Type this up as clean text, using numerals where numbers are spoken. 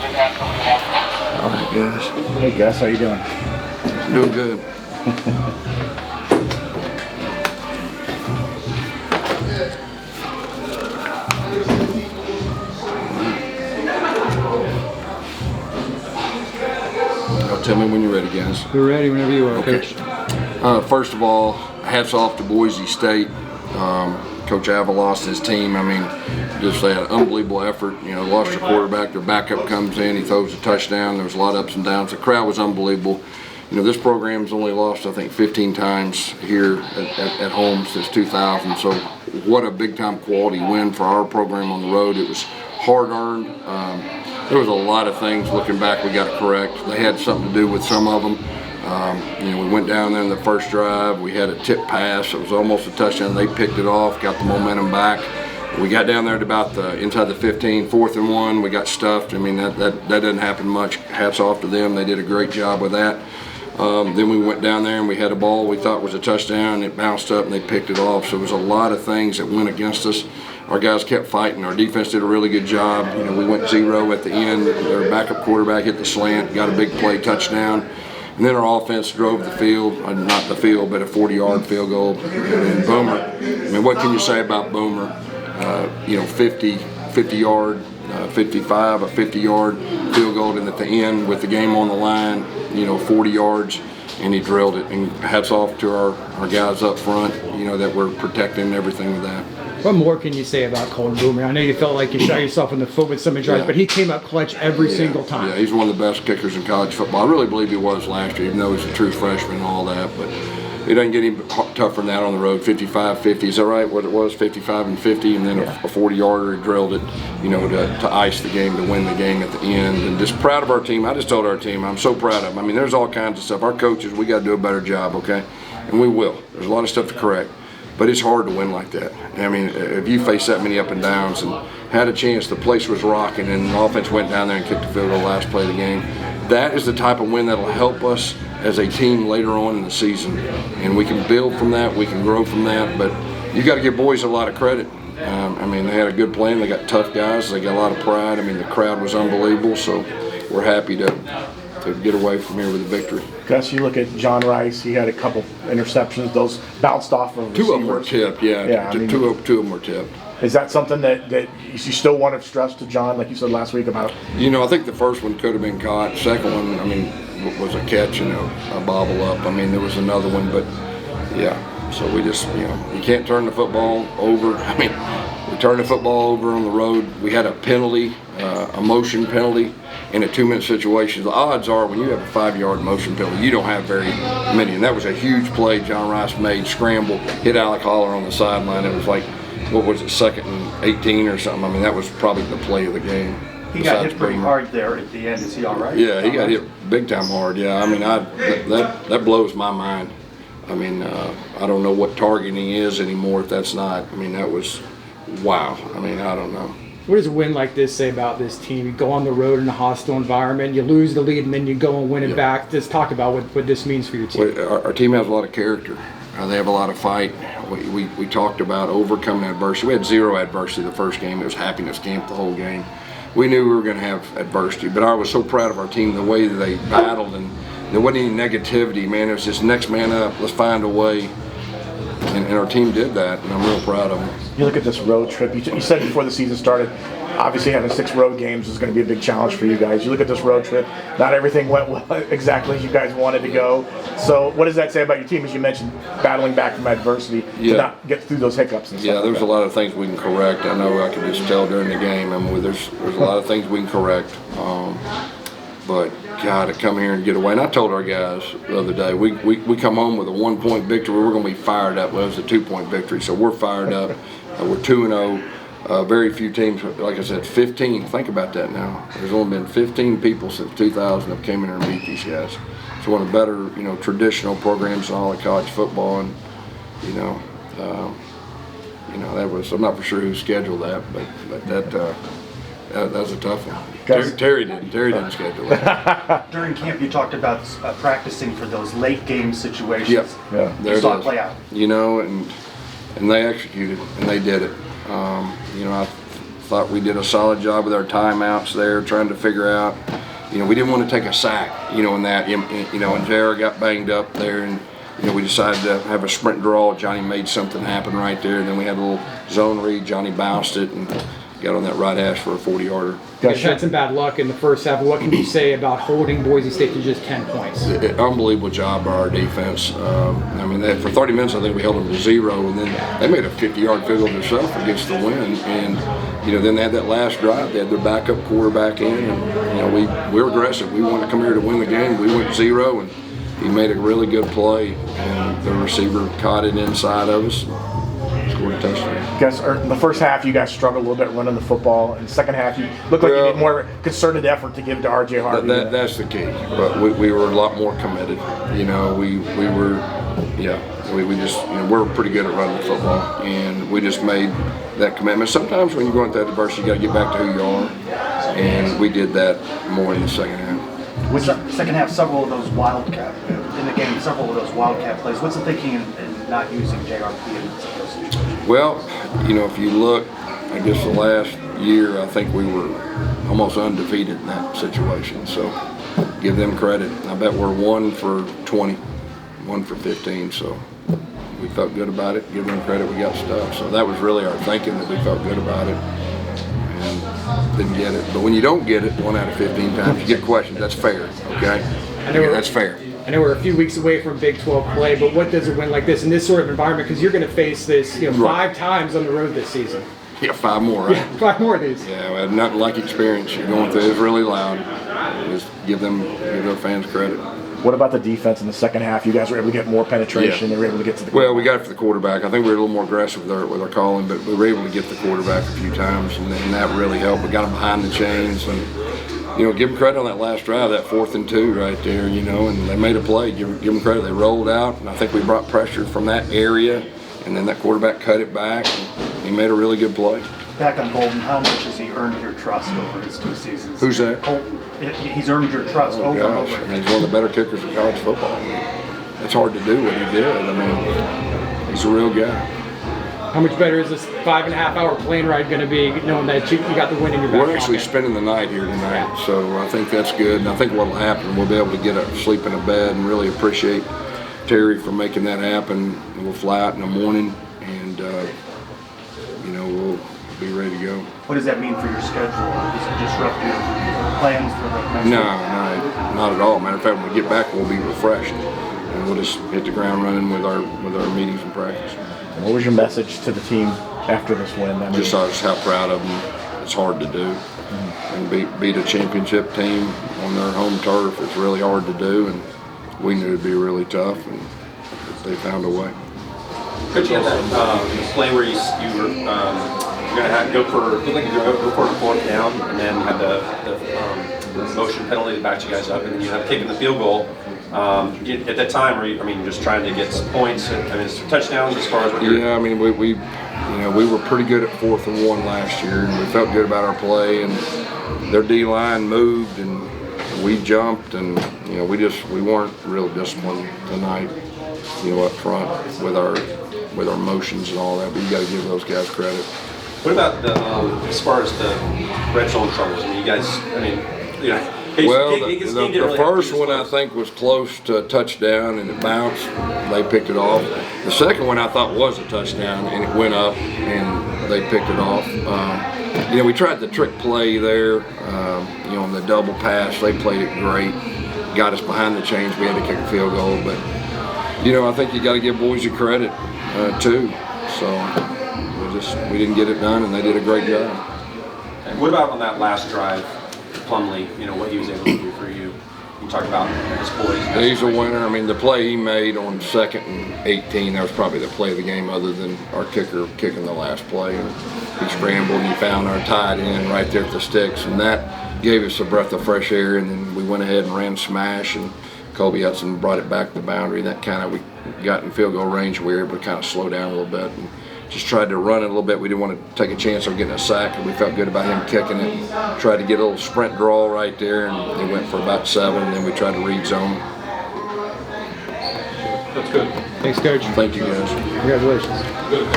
All right, guys. Hey, Gus, how you doing? Doing good. Tell me when you're ready, guys. We're ready whenever you are, Okay. Coach. First of all, hats off to Boise State. Coach Avalos and his team, I mean, just they had an unbelievable effort. You know, lost their quarterback, their backup comes in, he throws a touchdown. There was a lot of ups and downs. The crowd was unbelievable. You know, this program's only lost, I think, 15 times here at home since 2000. So what a big-time quality win for our program on the road. It was hard-earned. There was a lot of things, looking back, we got to correct. They had something to do with some of them. You know, we went down there in the first drive. We had a tip pass. It was almost a touchdown. They picked it off, got the momentum back. We got down there to about inside the 15, 4th and 1. We got stuffed. I mean, that doesn't happen much. Hats off to them. They did a great job with that. Then we went down there and we had a ball we thought was a touchdown. It bounced up and they picked it off. So there was a lot of things that went against us. Our guys kept fighting. Our defense did a really good job. You know, we went 0 at the end. Their backup quarterback hit the slant, got a big play touchdown. And then our offense drove the field, not the field, but a 40-yard field goal. And Boomer, I mean, what can you say about Boomer? You know, 50-yard, 55, a 50-yard field goal, and at the end with the game on the line, you know, 40 yards, and he drilled it. And hats off to our guys up front, you know, that were protecting everything with that. What more can you say about Colton Boomer? I know you felt like you shot yourself in the foot with some drives, but he came up clutch every single time. Yeah, he's one of the best kickers in college football. I really believe he was last year, even though he's a true freshman and all that. But it doesn't get any tougher than that on the road. 55-50, is that right? What it was, 55 and 50, and then a 40-yarder, he drilled it, you know, to ice the game, to win the game at the end. And just proud of our team. I just told our team, I'm so proud of them. I mean, there's all kinds of stuff. Our coaches, we got to do a better job, okay? And we will. There's a lot of stuff to correct. But it's hard to win like that. I mean, if you face that many up and downs and had a chance, the place was rocking, and the offense went down there and kicked the field goal last play of the game. That is the type of win that'll help us as a team later on in the season. And we can build from that, we can grow from that, but you got to give boys a lot of credit. I mean, they had a good plan, they got tough guys, they got a lot of pride. I mean, the crowd was unbelievable, so we're happy to get away from here with a victory. Gus, you look at John Rice, he had a couple interceptions, those bounced off of receivers. 2 of them were tipped, yeah. I mean, two of them were tipped. Is that something that you still want to stress to John, like you said last week about? You know, I think the first one could have been caught. The second one, I mean, was a catch and a bobble up. I mean, there was another one, but yeah. So we just, you know, you can't turn the football over. I mean, we turned the football over on the road. We had a penalty, a motion penalty in a 2-minute situation. The odds are when you have a 5-yard motion penalty, you don't have very many. And that was a huge play John Rice made, scramble, hit Alec Holler on the sideline. It was like, what was it, 2nd and 18 or something. I mean, that was probably the play of the game. He got hit pretty hard there at the end. Is he all right? Yeah, he got hit big time hard. Yeah, I mean, that blows my mind. I mean, I don't know what targeting is anymore if that's not. I mean, that was, wow. I mean, I don't know. What does a win like this say about this team? You go on the road in a hostile environment, you lose the lead, and then you go and win it back. Just talk about what this means for your team. Our team has a lot of character. They have a lot of fight. We talked about overcoming adversity. We had 0 adversity the first game. It was happiness camp the whole game. We knew we were going to have adversity, but I was so proud of our team, the way that they battled, and there wasn't any negativity, man. It was just next man up, let's find a way. And our team did that, and I'm real proud of them. You look at this road trip, you said before the season started, obviously having 6 road games is going to be a big challenge for you guys. You look at this road trip, not everything went well, exactly as you guys wanted to go. So what does that say about your team, as you mentioned, battling back from adversity to not get through those hiccups and stuff? Yeah, there's a lot of things we can correct. I know I can just tell during the game. I mean, there's a lot of things we can correct. But God, to come here and get away. And I told our guys the other day, we come home with a 1-point victory. We're going to be fired up. Well, it was a 2-point victory, so we're fired up. We're 2-0. Very few teams, like I said, 15. Think about that now. There's only been 15 people since 2000 that came in here and beat these guys. It's one of the better, you know, traditional programs in all of college football, and you know, that was. I'm not for sure who scheduled that, but that was a tough one. Terry didn't schedule it. During camp, you talked about practicing for those late game situations. Yep. Yeah, you saw it play out. You know, and they executed, and they did it. You know, I thought we did a solid job with our timeouts there, trying to figure out, you know, we didn't want to take a sack, you know, in that, you know, and Jared got banged up there, and, you know, we decided to have a sprint draw. Johnny made something happen right there, and then we had a little zone read. Johnny bounced it and got on that right hash for a 40-yarder. You guys had some bad luck in the first half. What can you say about holding Boise State to just 10 points? Unbelievable job by our defense. I mean, for 30 minutes, I think we held them to 0, and then they made a 50-yard field goal themselves against the win. And, you know, then they had that last drive. They had their backup quarterback in, and, you know, we were aggressive. We wanted to come here to win the game. We went 0, and he made a really good play, and the receiver caught it inside of us. Scored a touchdown. Guys, in the first half, you guys struggled a little bit running the football. In the second half, you looked like you did more concerted effort to give to R.J. Harvey. That's the key. But we were a lot more committed. You know, we were, yeah, we just, you know, we're pretty good at running the football, and we just made that commitment. Sometimes when you go into that adversity, you got to get back to who you are, and we did that more in the second half. Second half, several of those wildcat plays. What's the thinking in not using JRP in some of those situations? Well, you know, if you look, I guess the last year, I think we were almost undefeated in that situation. So give them credit. I bet we're 1 for 20, 1 for 15. So we felt good about it. Give them credit. We got stuff. So that was really our thinking, that we felt good about it. And didn't get it. But when you don't get it 1 out of 15 times, you get questions. That's fair, okay? Yeah, that's fair. I know we're a few weeks away from Big 12 play, but what does a win like this in this sort of environment? Because you're going to face this, you know, 5 times on the road this season. Yeah, 5 more, right? Yeah, 5 more of these. Yeah, we had nothing like experience. You're going through it. It's really loud. Just give their fans credit. What about the defense in the second half? You guys were able to get more penetration. Yeah. They were able to get to the Well, we got it for the quarterback. I think we were a little more aggressive with our calling, but we were able to get the quarterback a few times, and that really helped. We got them behind the chains, and, you know, give them credit on that last drive, that 4th and 2 right there, you know, and they made a play. Give them credit. They rolled out, and I think we brought pressure from that area, and then that quarterback cut it back, and he made a really good play. Back on Golden, how much has he earned your trust over his 2 seasons? Who's that? Colton. He's earned your trust over and Gosh, over. I mean, he's one of the better kickers in college football. It's hard to do what he did. I mean, he's a real guy. How much better is this 5.5-hour plane ride going to be, knowing that you got the win in your back We're actually pocket? spending the night here tonight, so I think that's good. And I think what will happen, we'll be able to get up, sleep in a bed, and really appreciate Terry for making that happen. We'll fly out in the morning, and you know, we'll be ready to go. What does that mean for your schedule? Does it disrupt your plans for the next No, week? not at all. Matter of fact, when we get back, we'll be refreshed, and we'll just hit the ground running with our meetings and practice. What was your message to the team after this win? I mean, Just how proud of them. It's hard to do, and beat a championship team on their home turf. It's really hard to do, and we knew it'd be really tough, and they found a way. Coach, you had that play where you were going to go for a 4th down, and then had the motion penalty that backed you guys up, and then you had to kick in the field goal. At that time, were you, I mean, just trying to get some points, I mean, touchdowns as far as what you're... Yeah, I mean, we were pretty good at 4th and 1 last year, and we felt good about our play, and their D-line moved, and we jumped, and, you know, we weren't real disciplined tonight, you know, up front with our motions and all that, but you got to give those guys credit. What about the as far as the red zone troubles? I mean, you guys, I mean, you know... Well, the first one I think was close to a touchdown, and it bounced. They picked it off. The second one I thought was a touchdown, and it went up, and they picked it off. You know, we tried the trick play there, you know, on the double pass. They played it great, got us behind the chains. We had to kick a field goal, but, you know, I think you got to give Boise credit, too. So we didn't get it done, and they did a great job. And what about on that last drive? Plumlee, you know, what he was able to do for you. You talk about his boys. He's a winner. I mean, the play he made on 2nd and 18, that was probably the play of the game other than our kicker kicking the last play. And he scrambled and he found our tight end right there at the sticks, and that gave us a breath of fresh air. And then we went ahead and ran smash, and Colby Hudson brought it back to the boundary. That kind of, we got in field goal range. We were able to kind of slow down a little bit and just tried to run it a little bit. We didn't want to take a chance of getting a sack, and we felt good about him kicking it. Tried to get a little sprint draw right there, and they went for about 7, and then we tried to read zone. That's good. Thanks, Coach. Thank you, guys. Congratulations. Good.